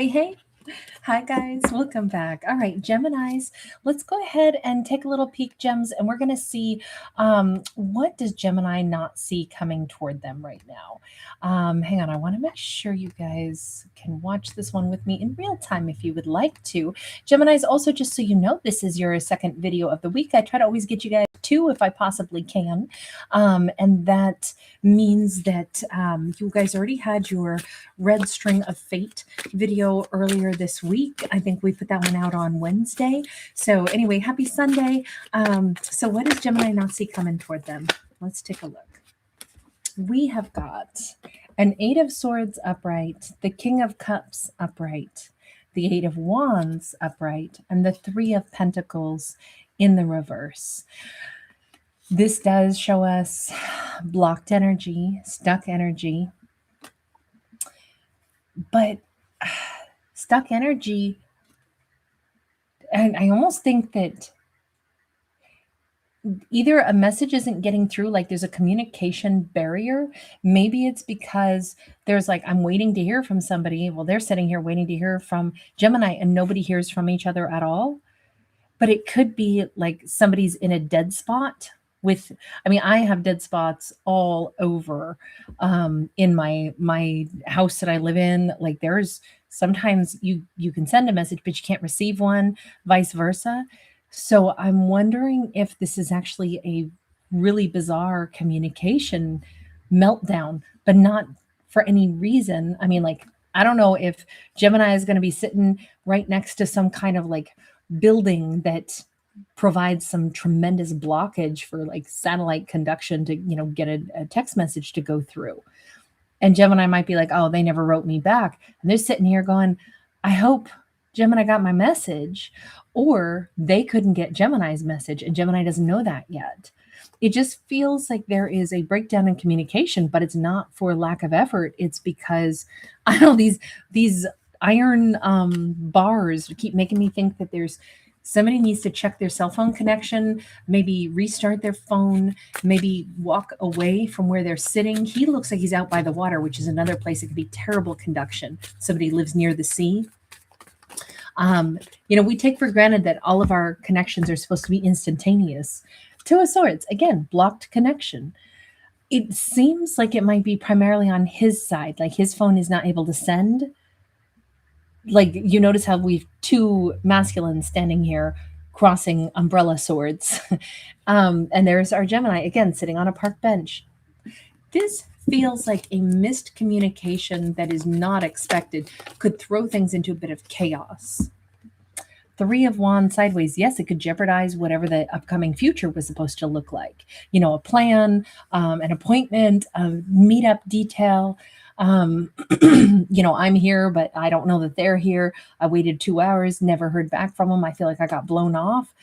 Hey, hi guys, welcome back. All right, Geminis, let's go ahead and take a little peek, Gems, and we're going to see what does Gemini not see coming toward them right now. Hang on, I want to make sure you guys can watch this one with me in real time if you would like to. Geminis, also, just so you know, this is your second video of the week. I try to always get you guys two if I possibly can. And that means that you guys already had your Red String of Fate video earlier this week. I think we put that one out on Wednesday. So anyway, happy Sunday. So what does Gemini not see coming toward them? Let's take a look. We have got an Eight of Swords upright, the King of Cups upright, the Eight of Wands upright, and the Three of Pentacles in the reverse. This does show us blocked energy, stuck energy, but stuck energy, and I almost think that either a message isn't getting through, like there's a communication barrier. Maybe it's because there's like, I'm waiting to hear from somebody. Well, they're sitting here waiting to hear from Gemini and nobody hears from each other at all. But it could be like somebody's in a dead spot with, I have dead spots all over in my house that I live in. Like there's sometimes you can send a message, but you can't receive one, vice versa. So I'm wondering if this is actually a really bizarre communication meltdown, but not for any reason. I don't know if Gemini is going to be sitting right next to some kind of like building that provides some tremendous blockage for like satellite conduction to, get a text message to go through. And Gemini might be like, oh, they never wrote me back. And they're sitting here going, I hope Gemini got my message. Or they couldn't get Gemini's message and Gemini doesn't know that yet. It just feels like there is a breakdown in communication, but it's not for lack of effort. It's because I don't know, these iron bars keep making me think that there's somebody needs to check their cell phone connection, maybe restart their phone, maybe walk away from where they're sitting. He looks like he's out by the water, which is another place that could be terrible conduction. Somebody lives near the sea. We take for granted that all of our connections are supposed to be instantaneous. Two of Swords, again, blocked connection. It seems like it might be primarily on his side, like his phone is not able to send. Like you notice how we've two masculines standing here crossing umbrella swords. And there's our Gemini, again, sitting on a park bench. This feels like a missed communication that is not expected, could throw things into a bit of chaos. Three of Wands sideways. Yes, it could jeopardize whatever the upcoming future was supposed to look like. A plan, an appointment, a meetup detail. I'm here, but I don't know that they're here. I waited 2 hours, never heard back from them. I feel like I got blown off.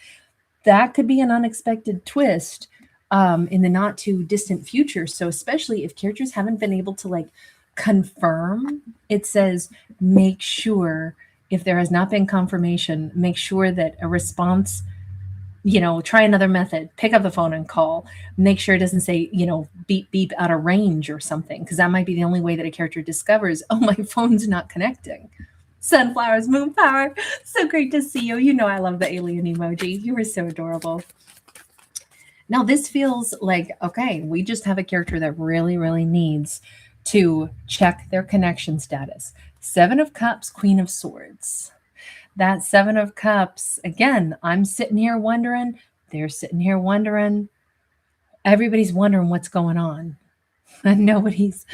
That could be an unexpected twist in the not too distant future. So especially if characters haven't been able to like confirm, it says, make sure if there has not been confirmation, make sure that a response, try another method, pick up the phone and call, make sure it doesn't say, beep, beep out of range or something. Cause that might be the only way that a character discovers, oh, my phone's not connecting. Sunflowers, moon power. So great to see you. I love the alien emoji. You are so adorable. Now, this feels like, okay, we just have a character that really, really needs to check their connection status. Seven of Cups, Queen of Swords. That Seven of Cups, again, I'm sitting here wondering, they're sitting here wondering, everybody's wondering what's going on. And nobody's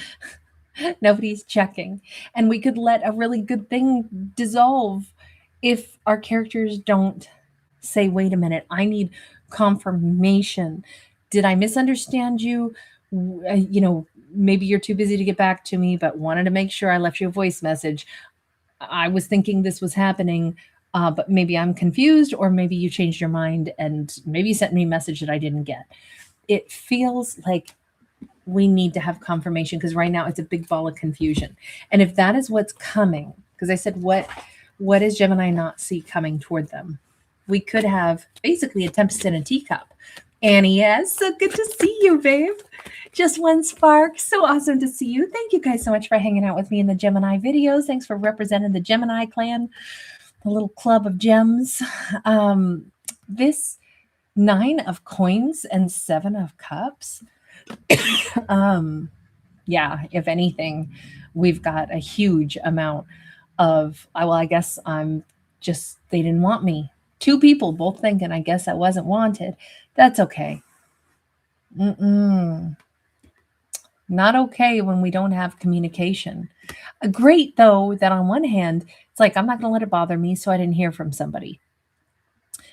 checking. And we could let a really good thing dissolve if our characters don't say, wait a minute, I need confirmation. Did I misunderstand you? Maybe you're too busy to get back to me, but wanted to make sure I left you a voice message. I was thinking this was happening, but maybe I'm confused, or maybe you changed your mind and maybe you sent me a message that I didn't get. It feels like we need to have confirmation because right now it's a big ball of confusion. And if that is what's coming, because I said, what does Gemini not see coming toward them? We could have basically a tempest in a teacup. Annie, yes, so good to see you, babe. Just one spark. So awesome to see you. Thank you guys so much for hanging out with me in the Gemini videos. Thanks for representing the Gemini clan, the little club of gems. This 9 of coins and 7 of cups. Yeah, if anything, we've got a huge amount of, well, I guess I'm just, they didn't want me. 2 people both thinking, I guess I wasn't wanted. That's okay. Not okay when we don't have communication. Great, though, that on one hand, it's like, I'm not going to let it bother me, so I didn't hear from somebody.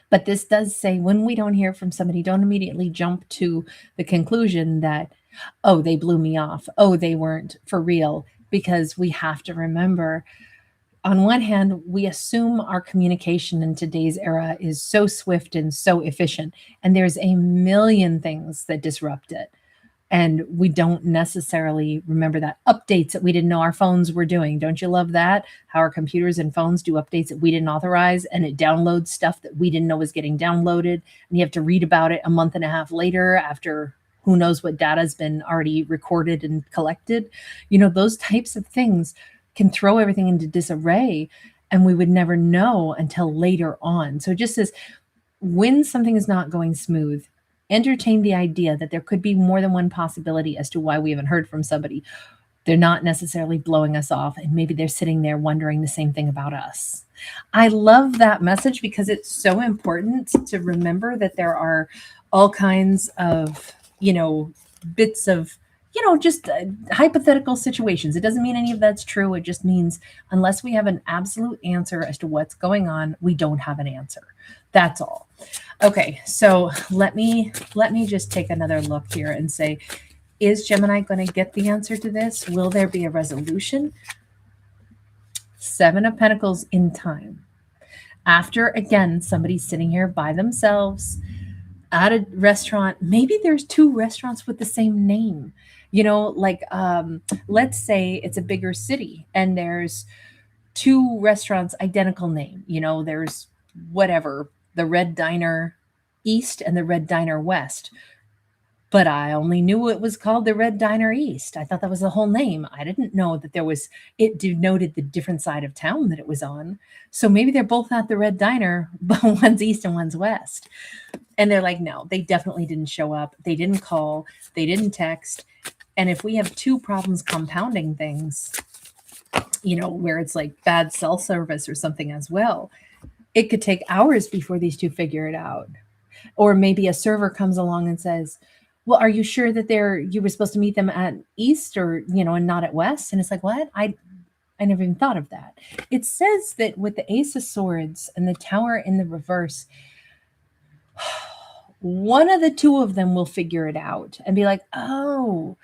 But this does say when we don't hear from somebody, don't immediately jump to the conclusion that, oh, they blew me off. Oh, they weren't for real. Because we have to remember, on one hand, we assume our communication in today's era is so swift and so efficient, and there's a million things that disrupt it. And we don't necessarily remember that. Updates that we didn't know our phones were doing. Don't you love that? How our computers and phones do updates that we didn't authorize, and it downloads stuff that we didn't know was getting downloaded. And you have to read about it a month and a half later after who knows what data has been already recorded and collected. You know, those types of things can throw everything into disarray, and we would never know until later on. So it just says, when something is not going smooth, entertain the idea that there could be more than one possibility as to why we haven't heard from somebody. They're not necessarily blowing us off, and maybe they're sitting there wondering the same thing about us. I love that message because it's so important to remember that there are all kinds of, bits of, just hypothetical situations. It doesn't mean any of that's true. It just means unless we have an absolute answer as to what's going on, we don't have an answer. That's all. Okay, so let me just take another look here and say, is Gemini going to get the answer to this? Will there be a resolution? 7 of Pentacles in time. After, again, somebody's sitting here by themselves at a restaurant. Maybe there's 2 restaurants with the same name. Let's say it's a bigger city and there's 2 restaurants, identical name. There's whatever, the Red Diner East and the Red Diner West. But I only knew it was called the Red Diner East. I thought that was the whole name. I didn't know that it denoted the different side of town that it was on. So maybe they're both at the Red Diner, but one's East and one's West. And they're like, no, they definitely didn't show up. They didn't call. They didn't text. And if we have 2 problems compounding things, where it's like bad cell service or something as well, it could take hours before these 2 figure it out. Or maybe a server comes along and says, well, are you sure that you were supposed to meet them at East or, and not at West? And it's like, what? I never even thought of that. It says that with the Ace of Swords and the Tower in the reverse, one of the 2 of them will figure it out and be like, oh,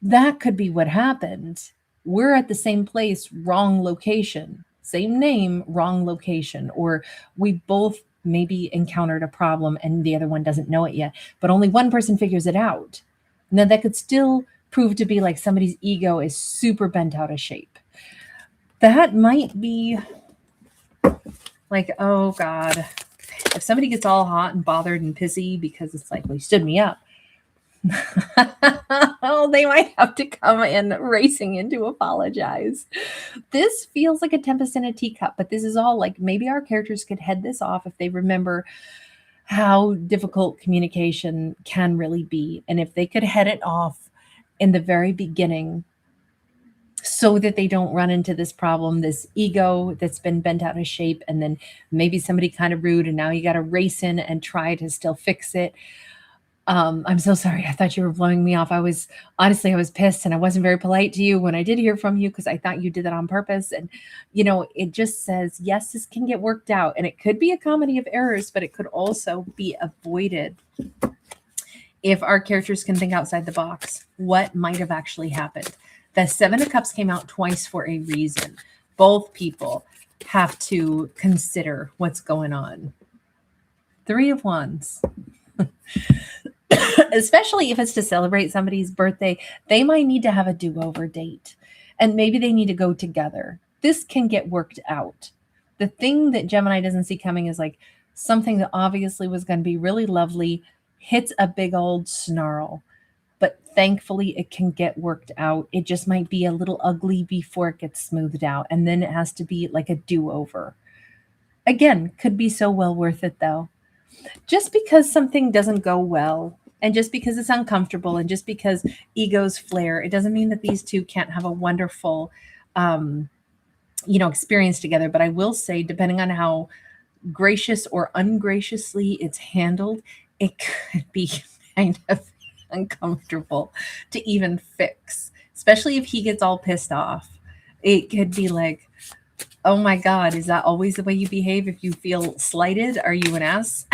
that could be what happened. We're at the same place, wrong location, same name, wrong location. Or we both maybe encountered a problem and the other one doesn't know it yet, but only one person figures it out. Now that could still prove to be like somebody's ego is super bent out of shape. That might be like, oh God, if somebody gets all hot and bothered and pissy because it's like, well, you stood me up. Oh, they might have to come in racing in to apologize. This feels like a tempest in a teacup, but this is all like, maybe our characters could head this off if they remember how difficult communication can really be. And if they could head it off in the very beginning so that they don't run into this problem, this ego that's been bent out of shape, and then maybe somebody kind of rude and now you got to race in and try to still fix it. I'm so sorry. I thought you were blowing me off. I was pissed and I wasn't very polite to you when I did hear from you because I thought you did that on purpose. And, it just says, yes, this can get worked out. And it could be a comedy of errors, but it could also be avoided if our characters can think outside the box. What might have actually happened? The 7 of Cups came out twice for a reason. Both people have to consider what's going on. 3 of Wands. Especially if it's to celebrate somebody's birthday, they might need to have a do-over date and maybe they need to go together. This can get worked out. The thing that Gemini doesn't see coming is like something that obviously was going to be really lovely hits a big old snarl. But thankfully, it can get worked out. It just might be a little ugly before it gets smoothed out. And then it has to be like a do over. Again, could be so well worth it though. Just because something doesn't go well, and just because it's uncomfortable, and just because egos flare, it doesn't mean that these two can't have a wonderful, um, experience together. But I will say, depending on how gracious or ungraciously it's handled, it could be kind of uncomfortable to even fix, especially if he gets all pissed off. It could be like, oh my God, is that always the way you behave if you feel slighted? Are you an ass?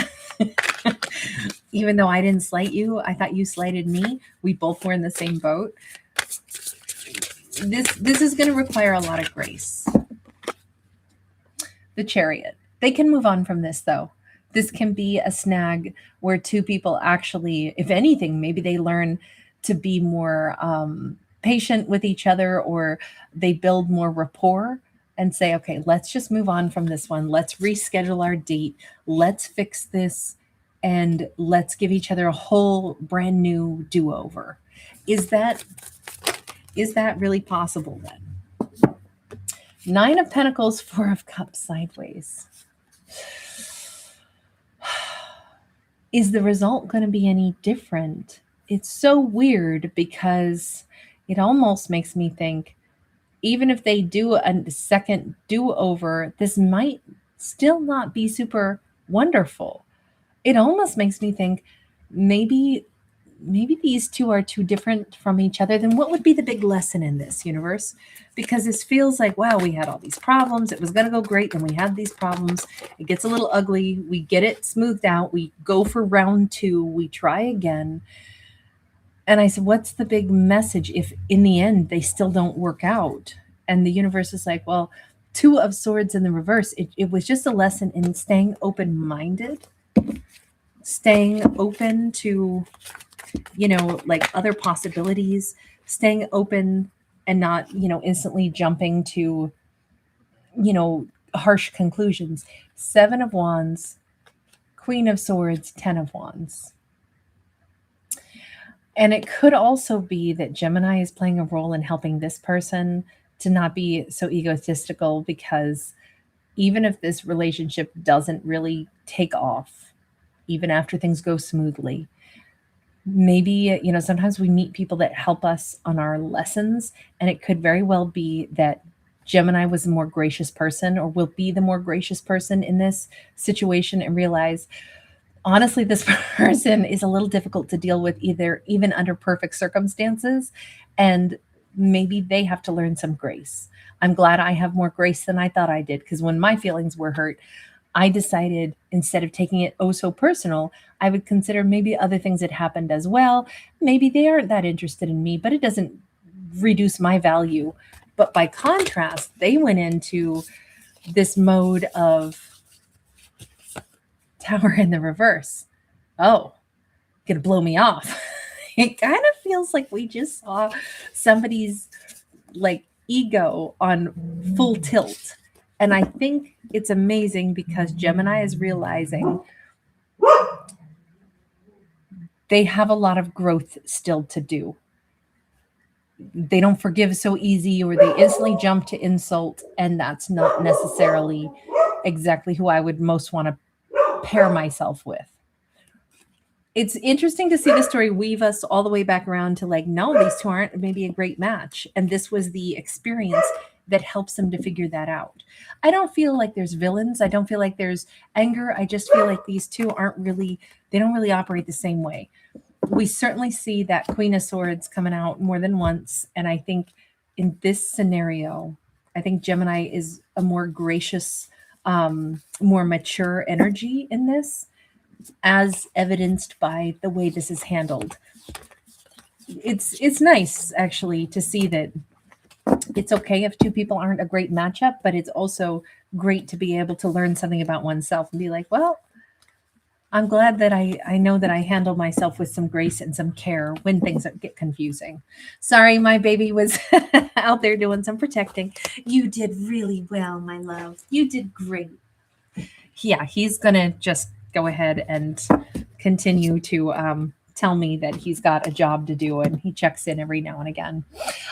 Even though I didn't slight you, I thought you slighted me. We both were in the same boat. This is going to require a lot of grace. The Chariot. They can move on from this though. This can be a snag where two people actually, if anything, maybe they learn to be more patient with each other, or they build more rapport and say, okay, let's just move on from this one. Let's reschedule our date. Let's fix this, and let's give each other a whole brand new do-over. Is that really possible then? Nine of Pentacles, Four of Cups sideways. Is the result going to be any different? It's so weird because it almost makes me think, even if they do a second do-over, this might still not be super wonderful. It almost makes me think maybe these two are too different from each other. Then what would be the big lesson in this, universe? Because this feels like, wow, we had all these problems. It was going to go great. Then we had these problems. It gets a little ugly. We get it smoothed out. We go for round two. We try again. And I said, what's the big message if in the end they still don't work out? And the universe is like, well, Two of Swords in the reverse. It was just a lesson in staying open-minded, staying open to, like other possibilities, staying open and not, instantly jumping to, harsh conclusions. Seven of Wands, Queen of Swords, Ten of Wands. And it could also be that Gemini is playing a role in helping this person to not be so egotistical, because even if this relationship doesn't really take off, even after things go smoothly, maybe, sometimes we meet people that help us on our lessons, and it could very well be that Gemini was a more gracious person, or will be the more gracious person in this situation, and realize, honestly, this person is a little difficult to deal with, even under perfect circumstances, and maybe they have to learn some grace. I'm glad I have more grace than I thought I did, because when my feelings were hurt, I decided, instead of taking it oh so personal, I would consider maybe other things that happened as well. Maybe they aren't that interested in me, but it doesn't reduce my value. But by contrast, they went into this mode of Tower in the reverse. Oh, gonna blow me off. It kind of feels like we just saw somebody's like ego on full tilt. And I think it's amazing because Gemini is realizing they have a lot of growth still to do. They don't forgive so easy, or they instantly jump to insult. And that's not necessarily exactly who I would most want to pair myself with. It's interesting to see the story weave us all the way back around to like, no, these two aren't maybe a great match. And this was the experience that helps them to figure that out. I don't feel like there's villains. I don't feel like there's anger. I just feel like these two they don't really operate the same way. We certainly see that Queen of Swords coming out more than once. And I think in this scenario, I think Gemini is a more gracious, more mature energy in this, as evidenced by the way this is handled. It's nice actually to see that it's okay if two people aren't a great matchup, but it's also great to be able to learn something about oneself and be like, well, I'm glad that I know that I handle myself with some grace and some care when things get confusing. Sorry, my baby was out there doing some protecting. You did really well, my love. You did great. Yeah, he's gonna just go ahead and continue to tell me that he's got a job to do, and he checks in every now and again.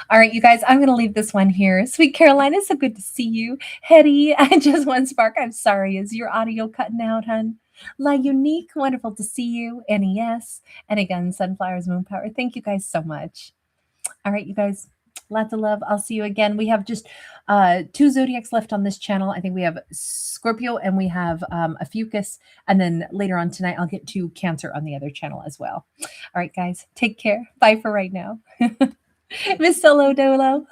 All right, you guys, I'm going to leave this one here. Sweet Caroline, it's so good to see you. Hetty, I just one spark. I'm sorry. Is your audio cutting out, hun? La Unique, wonderful to see you. NES. And again, Sunflowers Moon Power. Thank you guys so much. All right, you guys, lots of love. I'll see you again. We have just 2 zodiacs left on this channel. I think we have Scorpio and we have Ophiuchus. And then later on tonight, I'll get to Cancer on the other channel as well. All right, guys, take care. Bye for right now. Miss Solo Dolo.